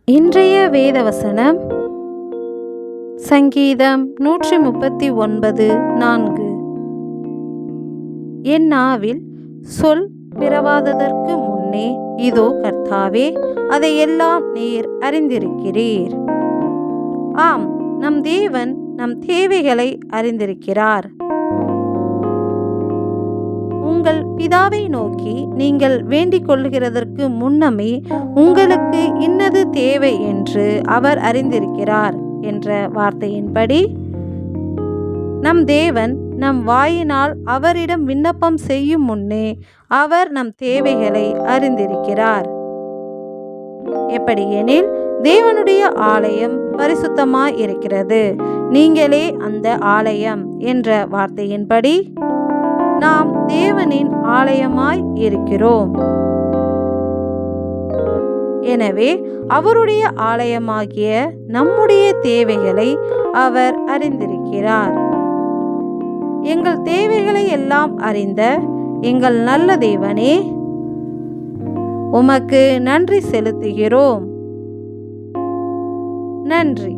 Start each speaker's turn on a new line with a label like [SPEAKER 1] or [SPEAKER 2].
[SPEAKER 1] இன்றைய வேதவசனம் சங்கீதம் 139:4. என் நாவில் சொல் பிறவாததற்கு முன்னே இதோ கர்த்தாவே, அதையெல்லாம் நீர் அறிந்திருக்கிறீர். ஆம், நம் தேவன் நம் தேவைகளை அறிந்திருக்கிறார். உங்கள் பிதாவை நோக்கி நீங்கள் வேண்டிக் கொள்கிறதற்கு முன்னமே உங்களுக்கு இன்னது தேவை என்று அவர் அறிந்திருக்கிறார் என்ற வார்த்தையின்படி நம் தேவன் நம் வாயினால் அவரிடம் விண்ணப்பம் செய்யும் முன்னே அவர் நம் தேவைகளை அறிந்திருக்கிறார். எப்படியெனில், தேவனுடைய ஆலயம் பரிசுத்தமாய் இருக்கிறது, நீங்களே அந்த ஆலயம் என்ற வார்த்தையின்படி நாம் தேவனின் ஆலயமாய் இருக்கிறோம். எனவே அவருடைய ஆலயமாகிய நம்முடைய தேவைகளை அவர் அறிந்திருக்கிறார். எங்கள் தேவைகளை எல்லாம் அறிந்த எங்கள் நல்ல தேவனே, உமக்கு நன்றி செலுத்துகிறோம். நன்றி.